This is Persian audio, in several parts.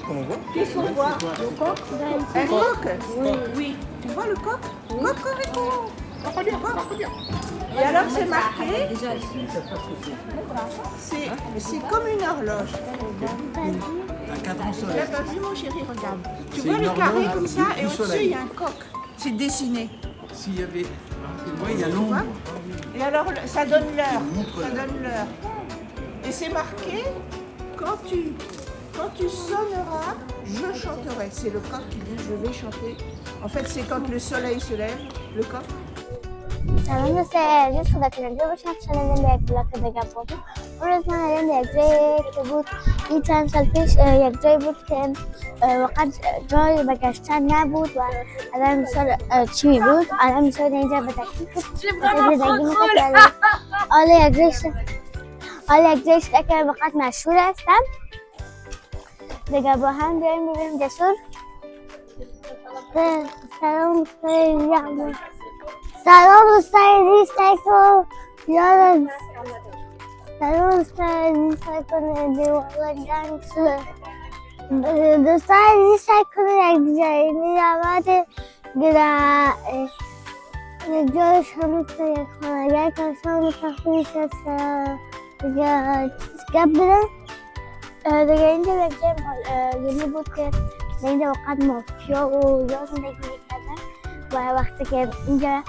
qu'on voit. Qu'est-ce qu'on voit? Le coq? Un coq? Oui. Tu vois le coq? Cocorico. Regarde. Et alors c'est marqué, Déjà ici. c'est comme une horloge. Un cadran Tu solaire. n'as pas vu mon chéri, regarde. Tu C'est vois une le carré horloge comme ça du et au-dessus soleil. il y a un coq. C'est dessiné. S'il y avait. Tu vois, il y a Tu l'ombre. vois? Et alors ça donne l'heure. montre Ça l'heure. donne l'heure. Et c'est marqué, quand tu sonneras, je chanterai. C'est le coq qui dit je vais chanter. En fait c'est quand le soleil se lève, le coq. سلام دوستان جز خدا کنم جو باشم چنل یک بلاک بگم بودم اون روز من الان یک جایی که بود این چند سال پیش یک جایی بود که واقعا جای بگشتن نبود و الان مثال چی می بود الان مثال اینجا به تکلیف بود زندگی میکنم حالا یک جایش که واقعا مشهور هستم دیگه با هم بریم ببینیم جسور سلام خیلی سلام دوستان سایکو یادم سلام دوستان سایکو دیوار گنگس دوستان سایکو یک جایی میرود گرا یک جای شما تو یک خانه یک انسان متخصص است دیگه گپ بدم دیگه اینجا یک جای یعنی بود که اینجا واقعا مافیا و یا زندگی میکردن و وقتی که اینجا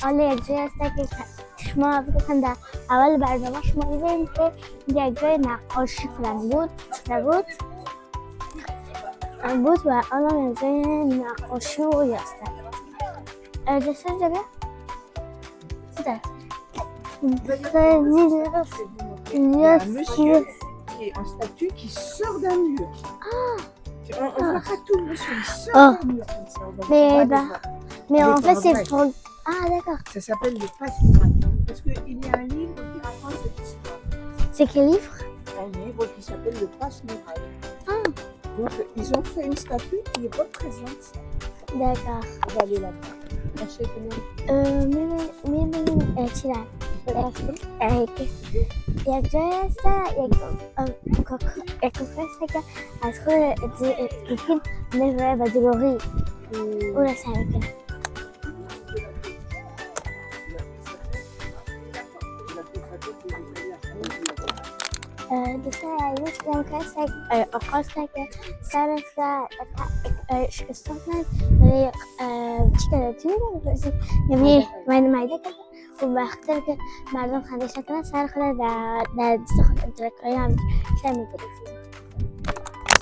حالا یک جایی هست که شما بکنم در اول برنامه شما دیدیم که یک جای نقاشی کنن بود و الان یک جای نقاشی و یاستن جسر جگه سیده Il y a un monsieur qui est en statue qui sort d'un mur. On voit pas tout le monsieur, il sort d'un mur comme ça. On va Mais voir. mais en fait c'est vrai. pour... Ah d'accord. Ça s'appelle le passe-muraille. Parce qu'il y a un livre qui raconte cette histoire. C'est quel livre? Un livre qui s'appelle le passe-muraille. Ah. Donc ils ont fait une statue qui représente ça. D'accord. On va aller là-bas. Chercher comment میبینیم چی رن یک جای هست یک کوکه هست که از خود کیکین میبره و دروغی او را سعی میکنه دوستان عزیز آقاز که سرش را شکستان ولی چی کرده توی نمی‌پرسید یعنی مایده کرده و بخاطر که مردم خندش نکنن سر خود در دست خود درکایی هم شد میگرفت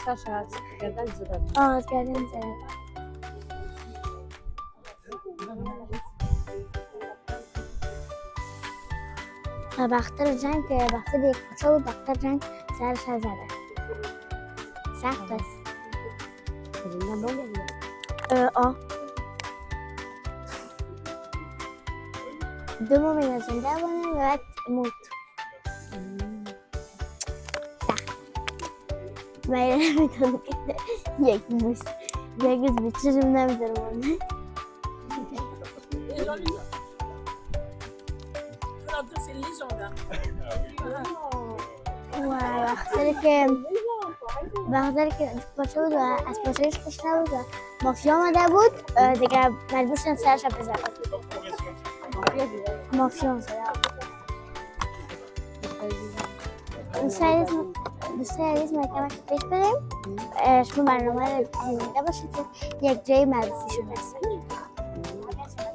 ساشا از گردن زدن از گردن زدن و بخاطر جنگ بخاطر یک کوچه بود بخاطر جنگ سرش را زدن سخت است دو ماه زنده بودیم و بعد موت سخت باید نمیتونم که یک روز به چشم نمیدارم c'est une légende. بخاطر که پاچه بود و از پاچهش خوش نبود و مافیا آمده بود دیگه مجبور شدن سرش رو بزنن مافیا آمده دوستای عزیز محکمش پیش بریم شما برنامه رو دیده باشید که یک جای معروفی شده هستن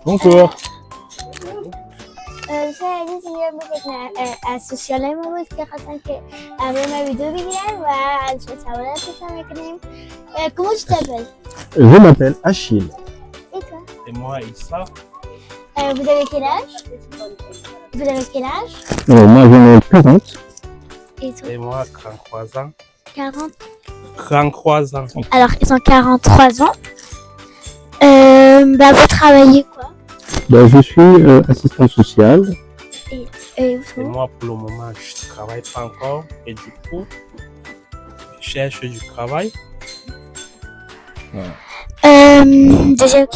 Bonjour. دوستای عزیز اینجا بود از سوسیال ما بود که خواستن که روی ما ویدیو بگیرن و از سوالاتشون میکنیم Comment tu t'appelles? Je m'appelle Achille. Et toi? Et moi, Issa. Vous avez quel âge? Vous avez quel âge? Moi j'en ai 40. Et toi? Et moi, 33 ans. 40? 33 ans. Alors, ils ont 43 ans. Vous travaillez quoi? Je suis assistant social. Et Et moi, pour le moment, je ne travaille pas encore. Et du coup, je cherche du travail. Deuxième.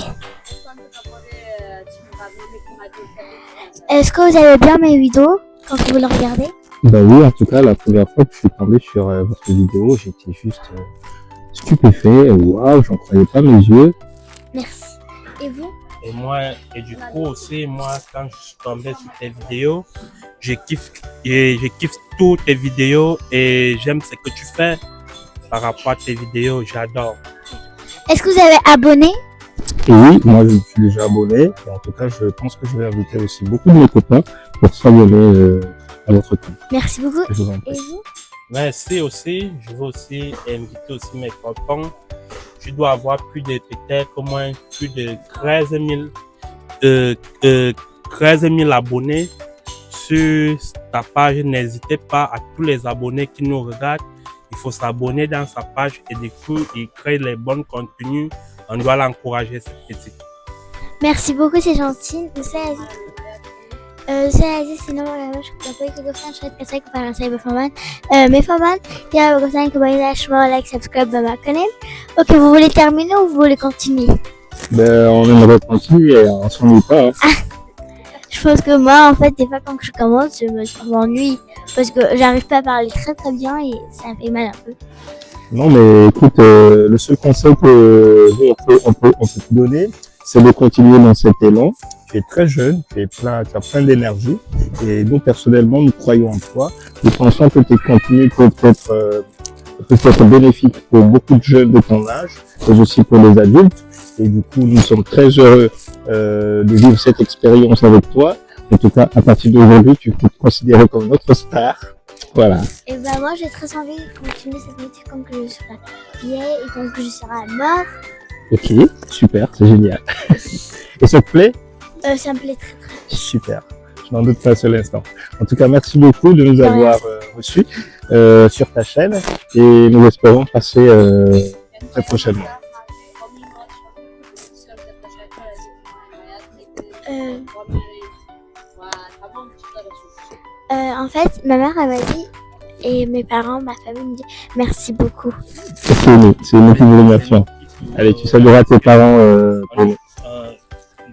Est-ce que vous avez bien mes vidéos quand vous les regardez? Oui, en tout cas, la première fois que je suis tombé sur votre vidéo, j'étais juste stupéfait. Waouh, j'en croyais pas mes yeux. Merci. Et vous? Et du coup aussi, moi, quand je suis tombé sur tes vidéos, je kiffe toutes tes vidéos et j'aime ce que tu fais par rapport à tes vidéos, j'adore. Est-ce que vous avez abonné? Et oui, moi je suis déjà abonné. Et en tout cas, je pense que je vais inviter aussi beaucoup de mes copains pour s'abonner à votre compte. Merci beaucoup. Je vous en Et prie. vous? Merci aussi, je veux aussi inviter aussi mes copains. Tu dois avoir peut-être au moins plus de 13 000 abonnés sur ta page. N'hésitez pas à tous les abonnés qui nous regardent. Il faut s'abonner dans sa page et du coup, il crée les bons contenus. On doit l'encourager, cette petite. Merci beaucoup, c'est gentil. Saya sino magagamit kapag gusto siya kasi ko para sa iba faman. Mes faman, kaya gusto ko ba lâcher like, subscribe à ma chaîne. Ok, vous voulez terminer ou vous voulez continuer? Ben, on aimerait continuer, on s'ennuie pas. Hein. Je pense que moi, en fait, des fois quand je commence, je m'ennuie parce que j'arrive pas à parler très très bien et ça me fait mal un peu. Non, mais écoute, le seul conseil que on peut te donner, c'est de continuer dans cet élan. Tu es très jeune, tu as plein d'énergie et nous, personnellement, nous croyons en toi. Nous pensons que tes contenus peuvent être bénéfiques pour beaucoup de jeunes de ton âge, mais aussi pour les adultes. Et du coup, nous sommes très heureux de vivre cette expérience avec toi. En tout cas, à partir d'aujourd'hui, tu peux te considérer comme notre star. Voilà. Et ben moi, j'ai très envie de continuer cette métier quand que je serai vieille et quand que je serai mort. Ok, super, c'est génial. Et ça te plaît? Ça me plaît très très. Super, je n'en doute pas un seul instant. En tout cas, merci beaucoup de nous avoir reçus sur ta chaîne et nous espérons passer très prochainement. En fait, ma mère elle m'a dit et mes parents, ma famille me dit merci beaucoup. C'est nous qui vous remercions. Allez, tu salueras tes parents pour nous.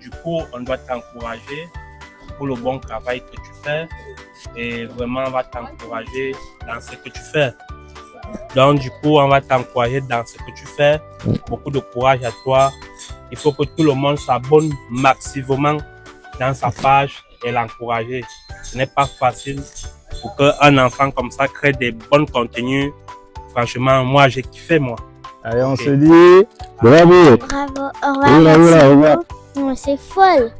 Du coup, on doit t'encourager pour le bon travail que tu fais et vraiment on va t'encourager dans ce que tu fais. Donc du coup, on va t'encourager dans ce que tu fais. Beaucoup de courage à toi. Il faut que tout le monde s'abonne maximum dans sa page et l'encourager. Ce n'est pas facile pour qu'un enfant comme ça crée des bons contenus. Franchement, moi j'ai kiffé moi. Allez, on se dit bravo. Bravo, au revoir. Merci beaucoup. Non, c'est folle.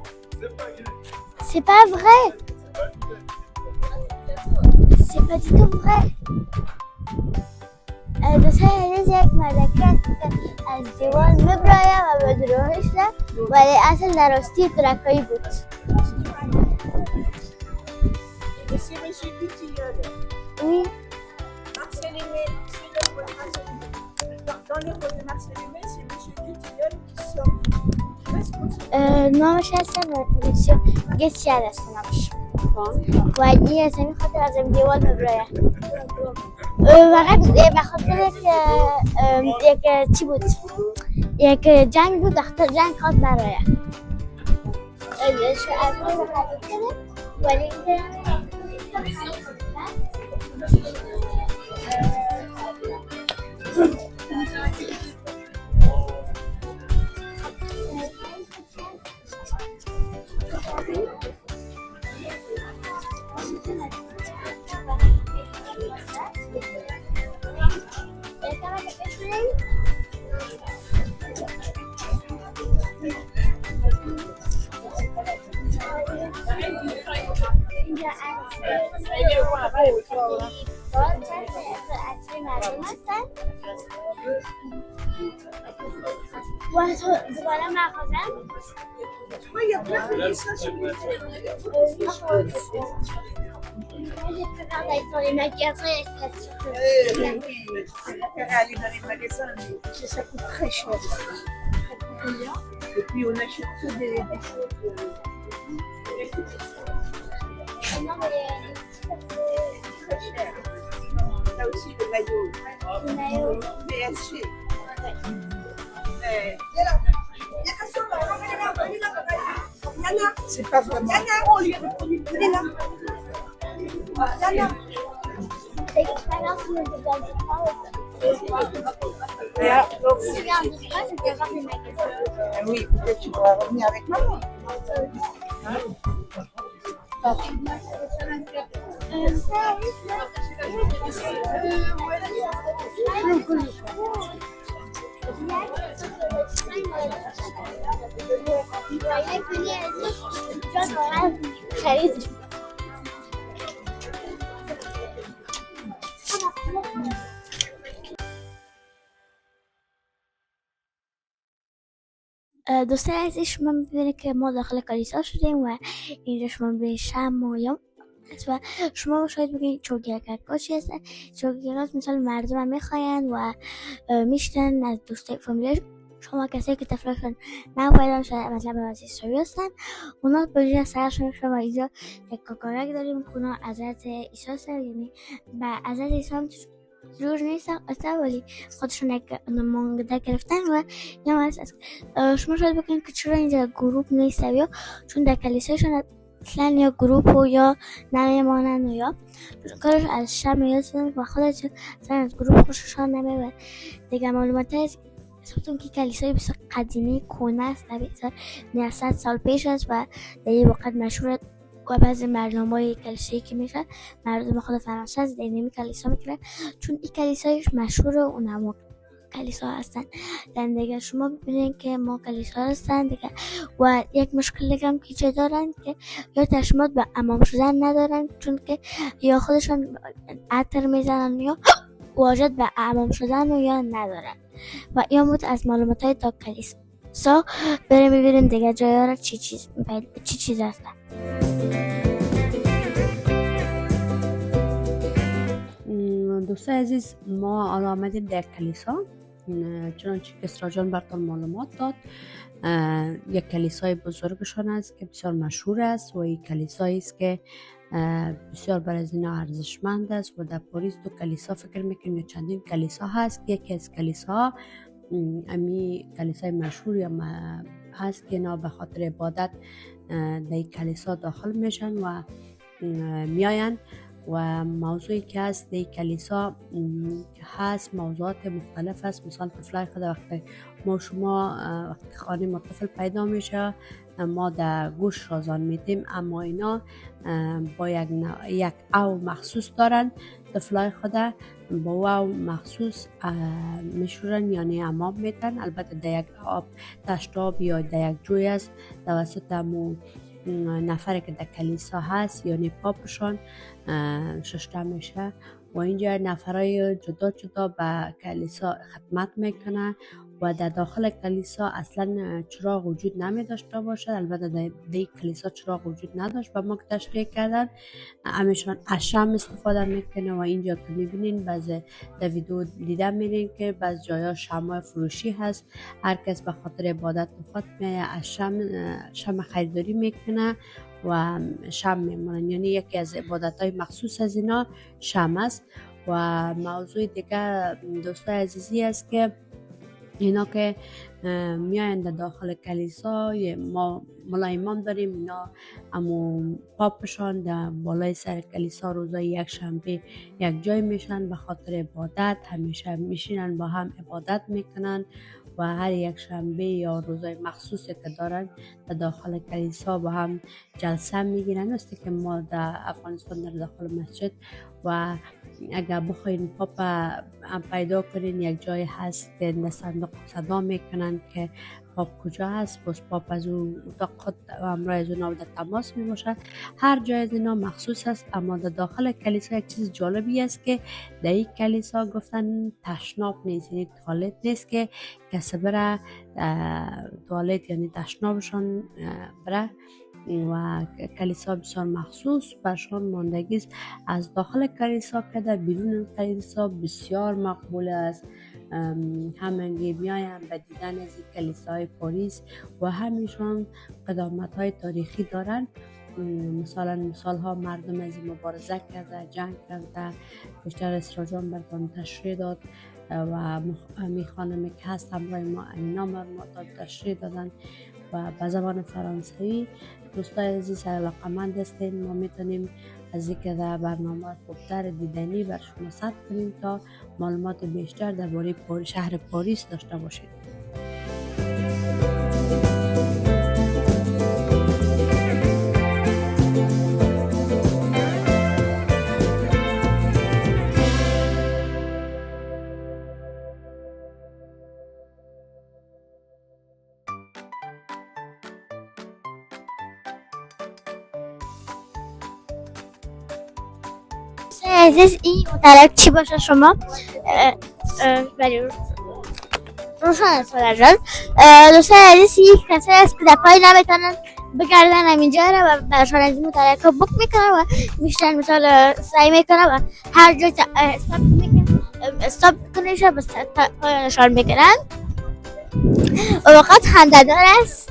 C'est pas vrai. C'est pas du tout vrai. بسهل زيك ملكات الزوال مبرايا ما بدروهش له ولا أصل دراستي تراكي بوت. C'est monsieur Dutilleul. Oui. Marcel Aimé, dans le rôle de Marcel Aimé, c'est monsieur Dutilleul qui sort responsable. Non مش هسه monsieur قلت على السنة مش. وعدي سامي خاطر لازم ديوال مبرايا. فقط باخد لك ياك تيبوت ياك جان بود اختار جان خاط برايا. شو أقول هذا كده ولكن voilà ma revente. Il y a plein de dessins sur les J'ai préféré aller dans les magasins et aller dans les magasins, mais ça coûte très cher. Et puis on achète que des choses très chères. Là aussi le maillot. Le maillot. PSG. C'est pas vraiment. Il est là. L'expérience ne vous donne pas. Oui, peut-être tu pourras revenir avec maman. خريج دوستان عزیز شما میبینید که ما داخل کلیسا شدیم و اینجا شما میبینید شم و یا و شما شاید بگید چوگیرکا چی هستن. چوگیرکا مثلا مردم هم میخواین و میشتن از دوستای فامیلی شما کسایی که طفلشون نبایدن شاید مثلا به واسه سوی هستن اونا بجای سرشون شما اینجا یک کاکارک داریم که اونا حضرت عیسی هستن، یعنی به حضرت عیسی هم جور نیستن اصلا ولی خودشون یک نمانده گرفتن و یا مثلا شما شاید بکنید که چرا اینجا گروپ نیست یا چون در کلیسایشون اصلا یا گروپ و یا نمیمانن و یا کارش از شب میاد و خودش اصلا از گروپ خوششان نمیاد. دیگه معلومات هست اسمتون که کلیسای بسیار قدیمی کنه است، بسیار 900 سال پیش است و در این وقت مشهور و بعضی برنامه‌های کلیسایی که میشه مردم خود فرانسه از دینمی کلیسا میکنن چون این کلیسایش مشهور و اونم کلیسا هستن. دیگه شما ببینید که ما کلیسا هستن دیگه و یک مشکل دیگه هم که چه دارن که یا تشمیت به امام شدن ندارن چون که یا خودشون عطر میزنن یا واجد به امام شدن و یا ندارن و یا بود از معلومات های تا کلیسا بریم ببینیم دیگه جایی را چی چیز هستن. دوستان عزیز ما حالا آمدیم در کلیسا چنانچه که اسرا جان براتون معلومات داد. یک کلیسای بزرگشان است که بسیار مشهور است و این کلیسایی است که بسیار برای از اینا ارزشمند است و در پاریس دو کلیسا فکر میکنیم چندین کلیسا هست. یکی از کلیسا امی کلیسای مشهوری هست که اینا به خاطر عبادت در این کلیسا داخل میشن و میاین و موضوعی که هست در کلیسا هست موضوعات مختلف است. مثلا طفلای خود وقتی ما شما وقتی خانه ما طفل پیدا میشه ما در گوش رازان میدیم اما اینا با یک او مخصوص دارن طفلای خود با او مخصوص میشورن یعنی امام میتن. البته در یک آب تشتاب یا در یک جوی است توسط امو نفره که در کلیسا هست یعنی پاپشان ششته میشه و اینجا نفرای جدا جدا به کلیسا خدمت میکنه و در داخل کلیسا اصلا چراغ وجود نمی داشته باشد. البته در کلیسا چراغ وجود نداشت و ما که تشریح کردن همیشان از شمع استفاده میکنه و اینجا که میبینین بعضی در ویدیو دیده میرین که بعض جایا شمع فروشی هست. هر کس به خاطر عبادت خود میایه از شمع خریداری میکنه و شمع میمونن یعنی یکی از عبادت های مخصوص از اینا شمع است. و موضوع دیگه دوستای عزیزی است که اینا که میاین در داخل کلیسا ما ملا امام داریم اینا اما پاپشان در بالای سر کلیسا روزای یک شنبه یک جای میشن به خاطر عبادت همیشه میشینن با هم عبادت میکنن و هر یک شنبه یا روزای مخصوصی که دارن در داخل کلیسا با هم جلسه میگیرن. است که ما در افغانستان در داخل مسجد و اگر بخواین پاپ پیدا کنین یک جای هست که در صندوق صدا میکنن که پاپ کجا هست بس پاپ از اون اتاق خود همراه از اونا در تماس می باشه. هر جای از اینا مخصوص است اما در داخل کلیسا یک چیز جالبی است که در این کلیسا گفتن تشناب نیست یعنی توالت نیست که کسی بره توالت یعنی تشنابشان بره و کلیسا بسیار مخصوص برشان ماندگی است. از داخل کلیسا که در بیرون کلیسا بسیار مقبول است. همگی میایم به دیدن از کلیسای پاریس و همیشان قدامت های تاریخی دارن. مثال ها مردم از مبارزه کرده جنگ کرده بیشتر اسرا جان براتون تشریح داد و می خانمی که هست همراه ما اینا ما تشریح دادن و به زبان فرانسوی. دوستای عزیز علاقمند هستین ما میتونیم از اینکه در برنامه خوبتر دیدنی بر شما ثبت کنیم تا معلومات بیشتر درباره شهر پاریس داشته باشید. عزیز این مطلق چی باشه شما؟ ولی روشن سوال جان دوستان عزیز یک کسی است که در پای نمیتونن بگردن همینجا را و برشان از این مطلق بک میکنن و میشتن مثال سعی میکنن و هر جای استاپ کنیش و پایانشان میکنن و وقت خنده‌دار است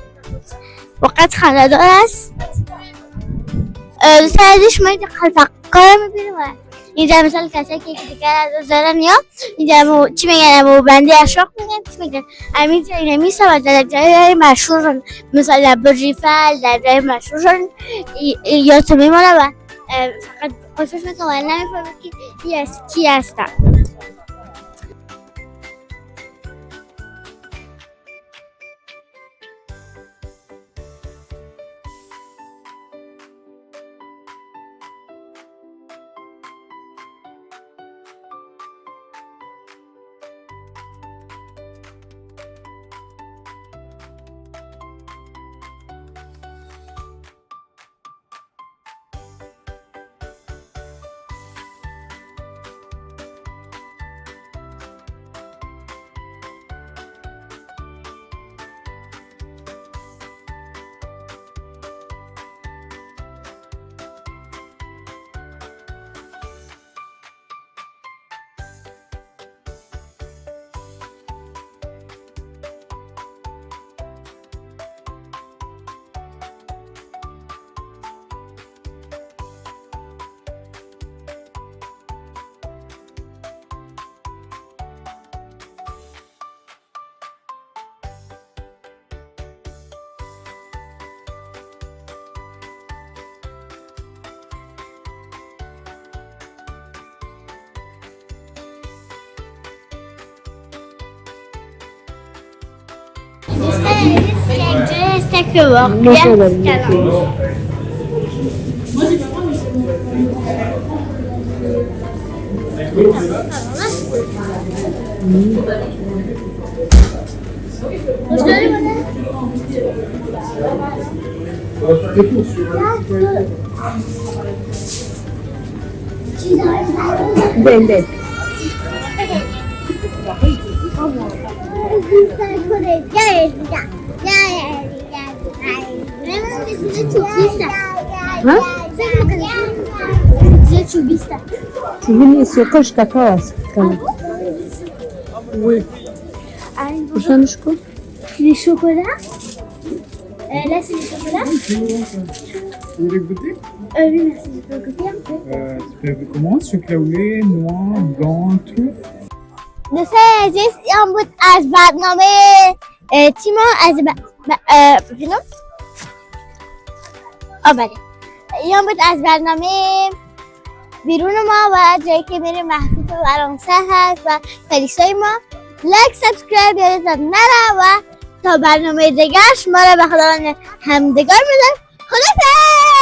دوستان عزیز شما این خلفقار میبینیم و اینجا مثلا کسی که دیگر از دارن یا اینجا چی میگن بندی اشراق میگن چی میگن همینجا این میسه و در جای مشهور مثلا در برج ایفل در جای مشهور یا تو میمونه و فقط خصوص میکنه و نمیفهمه که کی هستن. استك Tu veux ce que je t'apporte? Oui. Pourquoi le chocolat? Les chocolats. Là, c'est les chocolats. Vous voulez goûter? Oui, merci. Je peux goûter un peu. Tu peux commencer, chocolat au lait, noix, blanc, truffe. دوستان عزیز این بود از برنامه تیما از این بود از برنامه بیرون ما و جایی که میریم محفوظ فرانسه هست و کلیسای ما. لایک سابسکرایب یادتان نره و تا برنامه دیگرش ما را به خداوند همدگار میدم. خداحافظ.